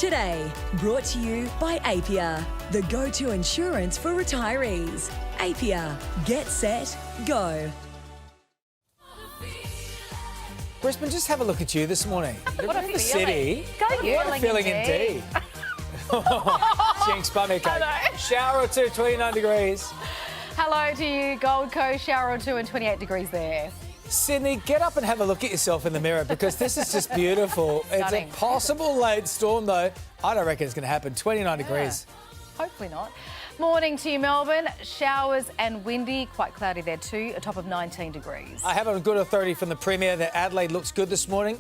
Today, brought to you by Apia, the go-to insurance for retirees. Apia, get set, go. Brisbane, just have a look at you this morning. What a in the city. What a feeling indeed. Jinx, bummy cake. Shower or two, 29 degrees. Hello to you, Gold Coast, shower or two and 28 degrees there. Sydney, get up and have a look at yourself in the mirror because this is just beautiful. It's a possible late storm, though. I don't reckon it's going to happen. 29 degrees. Hopefully not. Morning to you, Melbourne. Showers and windy, quite cloudy there too, a top of 19 degrees. I have a good authority from the Premier that Adelaide looks good this morning.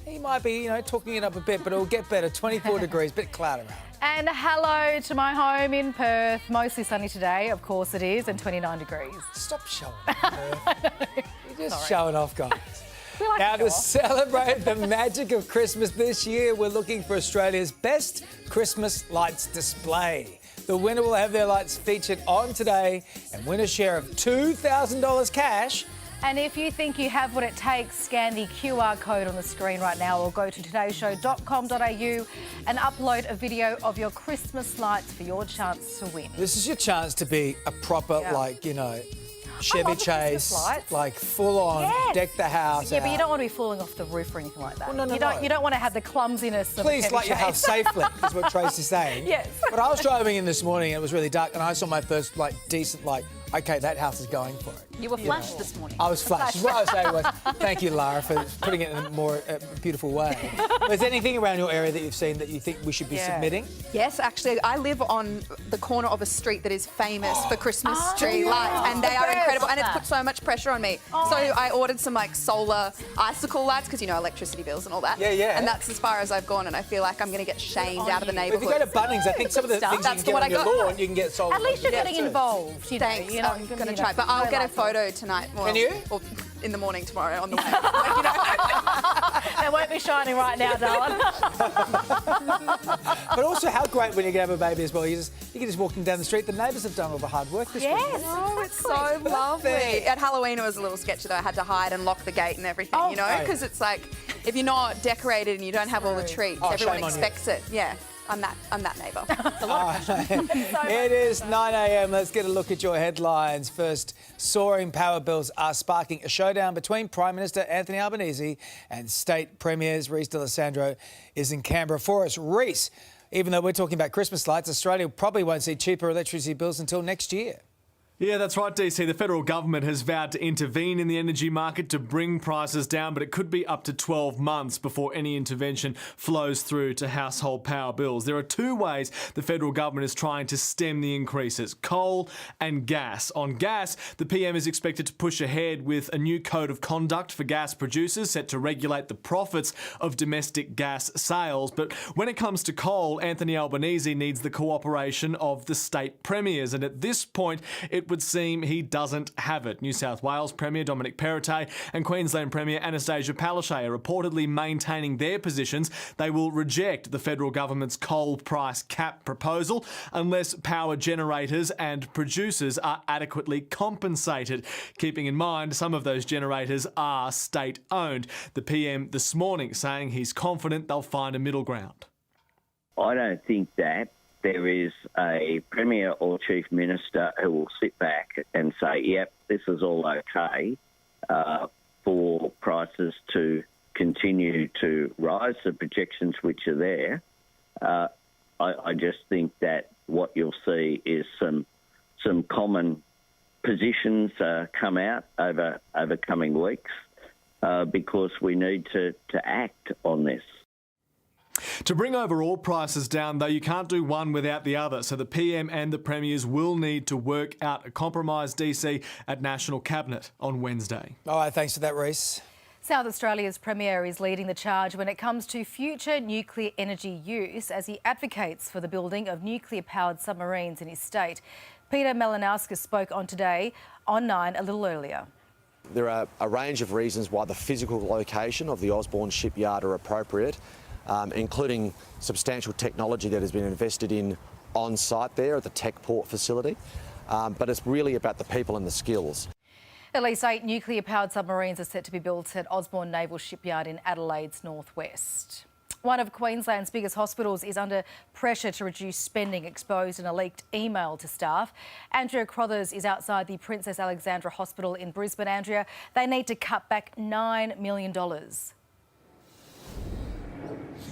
He might be, talking it up a bit, but it'll get better. 24 degrees, bit cloud around. And hello to my home in Perth. Mostly sunny today, of course it is, and 29 degrees. Stop showing off, Perth. You're just showing off, guys. Like now, to celebrate the magic of Christmas this year, we're looking for Australia's best Christmas lights display. The winner will have their lights featured on Today and win a share of $2,000 cash. And if you think you have what it takes, scan the QR code on the screen right now or go to todayshow.com.au and upload a video of your Christmas lights for your chance to win. This is your chance to be a proper, Chevy Chase, like full on, deck the house out. But you don't want to be falling off the roof or anything like that. Well, You don't want to have the clumsiness of Please a Chevy light your house safely, is what Tracy's saying. Yes. But I was driving in this morning and it was really dark and I saw my first, decent, okay, that house is going for it. You were flashed this morning. I was flashed. What I was saying was, thank you, Lara, for putting it in a more beautiful way. Is there anything around your area that you've seen that you think we should be submitting? Yes, actually, I live on the corner of a street that is famous for Christmas tree lights, and they are incredible, and it's put so much pressure on me. So I ordered some solar icicle lights, because electricity bills and all that. Yeah. And that's as far as I've gone, and I feel like I'm going to get shamed out of the neighbourhood. If you go to Bunnings, I think some of the things you can get on your lawn, you can get solar. At least you're getting involved. Thanks. I'm going to try, but I'll get a photo tonight. Can you? Or in the morning tomorrow on the way. They won't be shining right now, darling. But also, how great when you can have a baby as well. You can just walk them down the street. The neighbours have done all the hard work this week. Oh, it's so lovely. At Halloween, it was a little sketchy though. I had to hide and lock the gate and everything, because it's like if you're not decorated and you don't have all the treats, everyone expects it. Yeah. I'm that neighbour. It is 9 a.m. Let's get a look at your headlines. First, soaring power bills are sparking a showdown between Prime Minister Anthony Albanese and State Premiers. Reece D'Alessandro is in Canberra for us. Reece, even though we're talking about Christmas lights, Australia probably won't see cheaper electricity bills until next year. Yeah, that's right, DC. The federal government has vowed to intervene in the energy market to bring prices down, but it could be up to 12 months before any intervention flows through to household power bills. There are two ways the federal government is trying to stem the increases: coal and gas. On gas, the PM is expected to push ahead with a new code of conduct for gas producers set to regulate the profits of domestic gas sales. But when it comes to coal, Anthony Albanese needs the cooperation of the state premiers, and at this point, it would seem he doesn't have it. New South Wales Premier Dominic Perrottet and Queensland Premier Anastasia Palaszczuk are reportedly maintaining their positions. They will reject the federal government's coal price cap proposal unless power generators and producers are adequately compensated. Keeping in mind, some of those generators are state-owned. The PM this morning saying he's confident they'll find a middle ground. I don't think that there is a Premier or Chief Minister who will sit back and say, yep, this is all okay for prices to continue to rise, the projections which are there. I just think that what you'll see is some common positions come out over coming weeks because we need to act on this. To bring overall prices down, though, you can't do one without the other. So the PM and the Premiers will need to work out a compromise, DC, at National Cabinet on Wednesday. All right, thanks for that, Reece. South Australia's Premier is leading the charge when it comes to future nuclear energy use as he advocates for the building of nuclear-powered submarines in his state. Peter Malinauskas spoke on Today on 9 a little earlier. There are a range of reasons why the physical location of the Osborne shipyard are appropriate, including substantial technology that has been invested in on site there at the Tech Port facility. But it's really about the people and the skills. At least 8 nuclear-powered submarines are set to be built at Osborne Naval Shipyard in Adelaide's northwest. One of Queensland's biggest hospitals is under pressure to reduce spending, exposed in a leaked email to staff. Andrea Crothers is outside the Princess Alexandra Hospital in Brisbane. Andrea, they need to cut back $9 million.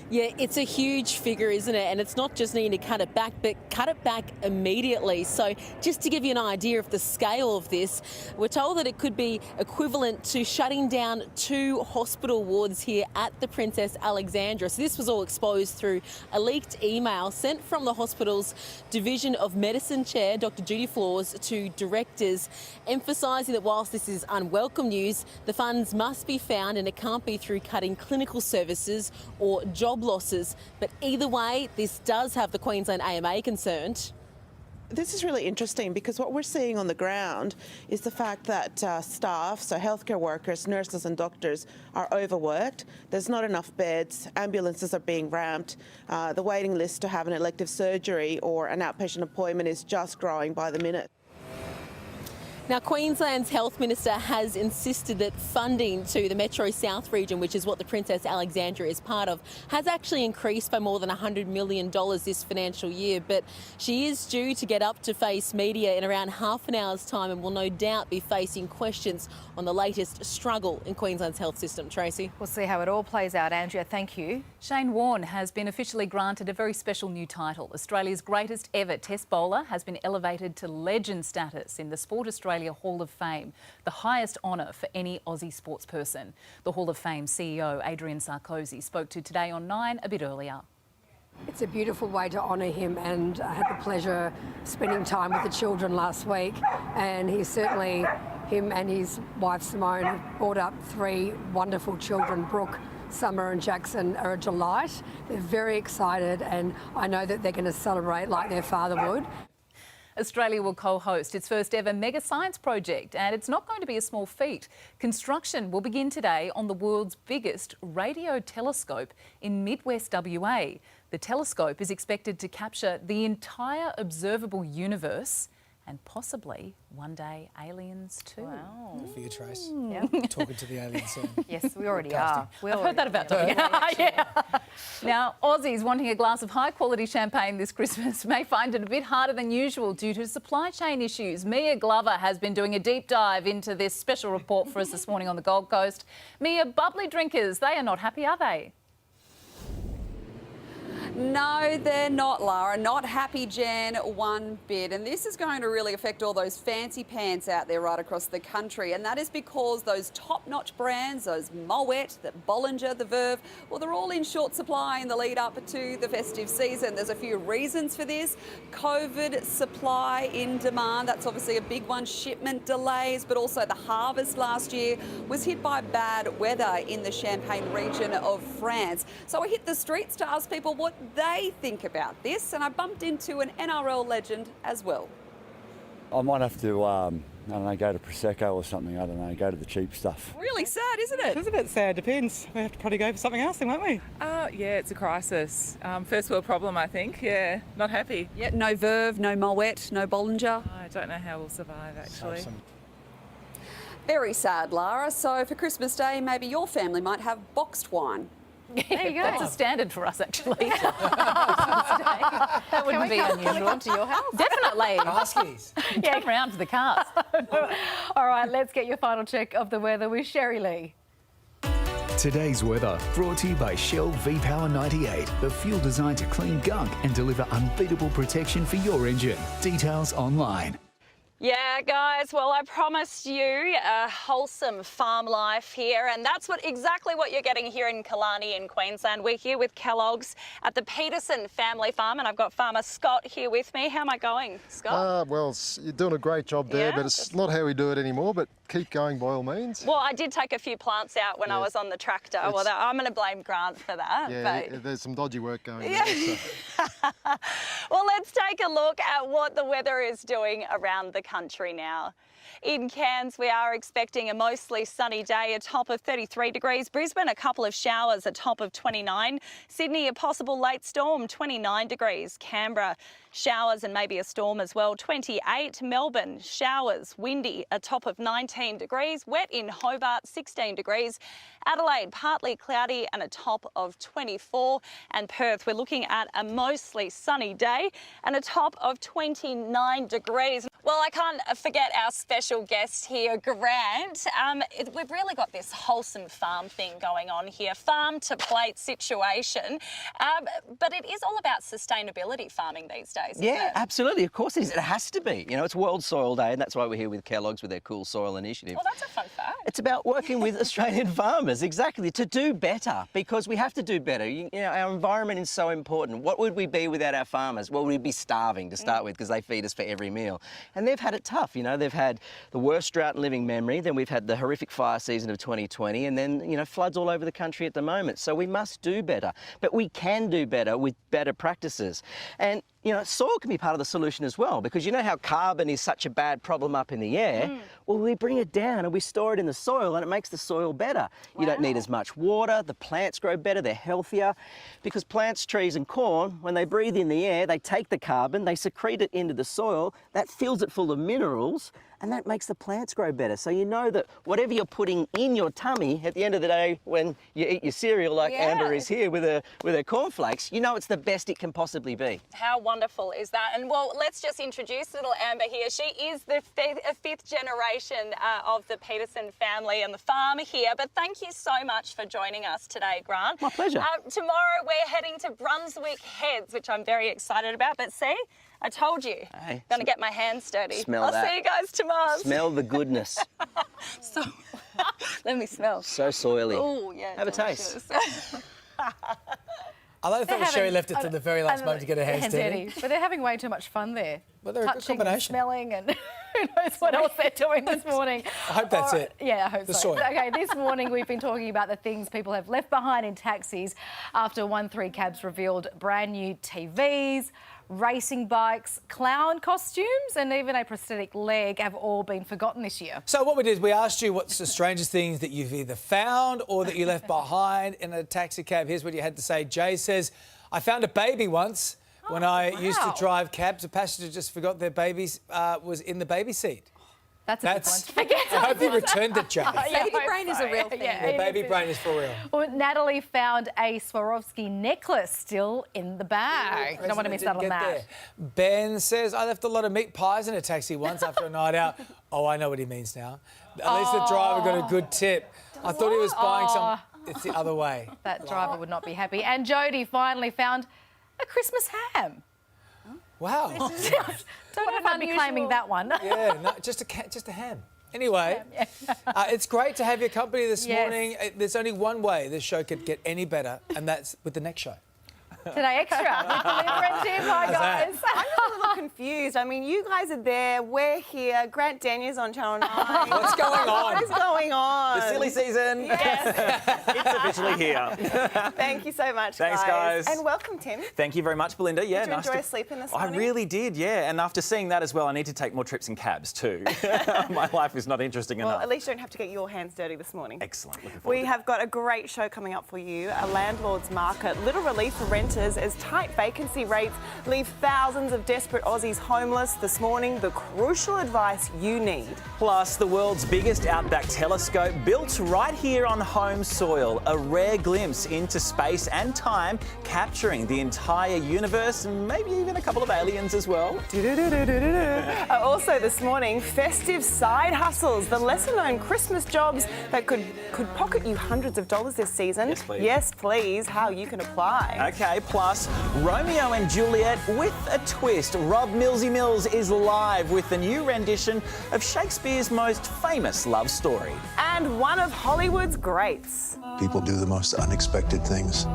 Yeah, it's a huge figure, isn't it? And it's not just needing to cut it back, but cut it back immediately. So just to give you an idea of the scale of this, we're told that it could be equivalent to shutting down 2 hospital wards here at the Princess Alexandra. So this was all exposed through a leaked email sent from the hospital's Division of Medicine Chair, Dr. Judy Flores, to directors, emphasising that whilst this is unwelcome news, the funds must be found and it can't be through cutting clinical services or job losses. But either way, this does have the Queensland AMA concerned. This is really interesting because what we're seeing on the ground is the fact that staff, so healthcare workers, nurses and doctors, are overworked. There's not enough beds, ambulances are being ramped, the waiting list to have an elective surgery or an outpatient appointment is just growing by the minute. Now, Queensland's Health Minister has insisted that funding to the Metro South region, which is what the Princess Alexandra is part of, has actually increased by more than $100 million this financial year. But she is due to get up to face media in around half an hour's time and will no doubt be facing questions on the latest struggle in Queensland's health system. Tracy? We'll see how it all plays out. Andrea, thank you. Shane Warne has been officially granted a very special new title. Australia's greatest ever Test bowler has been elevated to legend status in the Sport Australia Hall of Fame, the highest honour for any Aussie sportsperson. The Hall of Fame CEO, Adrian Sarkozy, spoke to Today on 9 a bit earlier. It's a beautiful way to honour him, and I had the pleasure spending time with the children last week, and he's certainly, him and his wife Simone, have brought up 3 wonderful children. Brooke, Summer and Jackson are a delight. They're very excited, and I know that they're going to celebrate like their father would. Australia will co-host its first ever mega science project, and it's not going to be a small feat. Construction will begin today on the world's biggest radio telescope in Midwest WA. The telescope is expected to capture the entire observable universe and possibly one day aliens too. Wow. Good for you, Trace. Yeah. Talking to the aliens soon. Yes, we already are. I've heard that about WA. Yeah. Now, Aussies wanting a glass of high-quality champagne this Christmas may find it a bit harder than usual due to supply chain issues. Mia Glover has been doing a deep dive into this special report for us this morning on the Gold Coast. Mia, bubbly drinkers, they are not happy, are they? No, they're not, Lara. Not happy, Jan, one bit. And this is going to really affect all those fancy pants out there right across the country. And that is because those top-notch brands, those Moet, the Bollinger, the Verve, well, they're all in short supply in the lead up to the festive season. There's a few reasons for this. COVID supply in demand, that's obviously a big one. Shipment delays, but also the harvest last year was hit by bad weather in the Champagne region of France. So I hit the streets to ask people what they think about this, and I bumped into an NRL legend as well. I might have to, I don't know, go to Prosecco or something, I don't know, go to the cheap stuff. Really sad, isn't it? It's a bit sad, depends. We have to probably go for something else then, won't we? Yeah, it's a crisis. First world problem, I think. Yeah, not happy. Yeah, no Verve, no Moet, no Bollinger. I don't know how we'll survive, actually. Very sad, Lara. So for Christmas Day, maybe your family might have boxed wine. There you go. That's a standard for us, actually. That wouldn't be unusual. Can we come to your house? Definitely. Huskies. Yeah, come round to the cars. All right, let's get your final check of the weather with Sherry Lee. Today's weather brought to you by Shell V-Power 98, the fuel designed to clean gunk and deliver unbeatable protection for your engine. Details online. Yeah, guys, well, I promised you a wholesome farm life here, and that's exactly what you're getting here in Killarney in Queensland. We're here with Kellogg's at the Peterson family farm, and I've got farmer Scott here with me. How am I going, Scott? Well, you're doing a great job there, but it's not how we do it anymore, but keep going by all means. Well, I did take a few plants out when I was on the tractor. Well, I'm going to blame Grant for that. Yeah, but... there's some dodgy work going on. Yeah. So. Well, let's take a look at what the weather is doing around the country now. In Cairns, we are expecting a mostly sunny day, a top of 33 degrees. Brisbane, a couple of showers, a top of 29. Sydney, a possible late storm, 29 degrees. Canberra, showers and maybe a storm as well, 28. Melbourne, showers, windy, a top of 19 degrees. Wet in Hobart, 16 degrees. Adelaide, partly cloudy and a top of 24. And Perth, we're looking at a mostly sunny day and a top of 29 degrees. Well, I can't forget our special guest here, Grant. We've really got this wholesome farm thing going on here, farm to plate situation. But it is all about sustainability farming these days, isn't it? Absolutely. Of course it is. It has to be. You know, it's World Soil Day, and that's why we're here with Kellogg's with their Cool Soil Initiative. Well, that's a fun fact. It's about working with Australian farmers, exactly, to do better, because we have to do better. You know, our environment is so important. What would we be without our farmers? Well, we'd be starving to start with, because they feed us for every meal. And they've had it tough. You know, they've had the worst drought in living memory, then we've had the horrific fire season of 2020, and then, you know, floods all over the country at the moment. So we must do better, but we can do better with better practices. And, you know, soil can be part of the solution as well, because you know how carbon is such a bad problem up in the air? Well, we bring it down and we store it in the soil, and it makes the soil better. You don't need as much water, the plants grow better, they're healthier, because plants, trees and corn, when they breathe in the air, they take the carbon, they secrete it into the soil, that fills it full of minerals, and that makes the plants grow better. So you know that whatever you're putting in your tummy at the end of the day when you eat your cereal, like Amber is here with her cornflakes, you know it's the best it can possibly be. How wonderful is that? And well, let's just introduce little Amber here. She is the fifth generation of the Peterson family and the farm here. But thank you so much for joining us today, Grant. My pleasure. Tomorrow we're heading to Brunswick Heads, which I'm very excited about. But see, I told you, hey, gonna get my hands dirty. I'll see you guys tomorrow. Smell the goodness. So, let me smell. So soily. Oh, yeah. Have a taste. I like the fact that Sherry left it to the very last moment to get her hands dirty. But they're having way too much fun there. Well, they're a good Touching combination. and smelling and who knows what else they're doing this morning. I hope that's it. Yeah, I hope The so. soil. Okay, this morning we've been talking about the things people have left behind in taxis after 1-3 Cabs revealed brand new TVs, racing bikes, clown costumes and even a prosthetic leg have all been forgotten this year. So what we did, we asked you what's the strangest things that you've either found or that you left behind in a taxi cab. Here's what you had to say. Jay says, I found a baby once when I used to drive cabs. A passenger just forgot their babies was in the baby seat. That's a big one. I hope you returned it, Jay. Baby brain is a real thing. Yeah, baby brain is for real. Well, Natalie found a Swarovski necklace still in the bag. Don't want to miss out on that. Ben says, I left a lot of meat pies in a taxi once after a night out. Oh, I know what he means now. At least the driver got a good tip. I thought he was buying some... It's the other way. That driver would not be happy. And Jody finally found a Christmas ham. Wow. Don't know if I'd be claiming that one. Yeah, no, just a ham. Anyway, it's great to have your company this morning. There's only one way this show could get any better, and that's with the next show. Today Extra with Belinda and Tim. Hi, guys. I'm a little confused. I mean, you guys are there, we're here. Grant Daniels on Channel 9. What's going on? What is going on? The silly season. Yes. It's officially here. Thank you so much, Thanks, guys. And welcome, Tim. Thank you very much, Belinda. Yeah, Did you nice enjoy sleeping this morning? I really did, yeah. And after seeing that as well, I need to take more trips in cabs too. My life is not interesting Well, enough. at least you don't have to get your hands dirty this morning. Excellent. Looking forward We to have got a great show coming up for you. A landlord's market, little relief for renters as tight vacancy rates leave thousands of desperate Aussies homeless. This morning, the crucial advice you need. Plus, the world's biggest outback telescope built right here on home soil. A rare glimpse into space and time, capturing the entire universe and maybe even a couple of aliens as well. Also this morning, festive side hustles, the lesser-known Christmas jobs that could pocket you hundreds of dollars this season. Yes, please. Yes, please. How you can apply. Okay, plus Romeo and Juliet with a twist. Rob Millsy Mills is live with the new rendition of Shakespeare's most famous love story. And one of Hollywood's greats. People do the most unexpected things.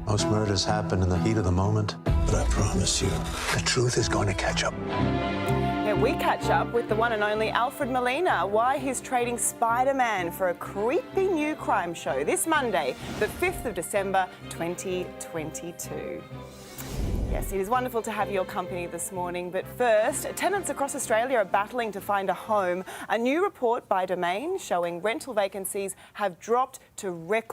Most murders happen in the heat of the moment, but I promise you, the truth is going to catch up. Yeah, we catch up with the one and only Alfred Molina, why he's trading Spider-Man for a creepy new crime show this Monday, the 5th of December, 2022. Yes, it is wonderful to have your company this morning. But first, tenants across Australia are battling to find a home. A new report by Domain showing rental vacancies have dropped to record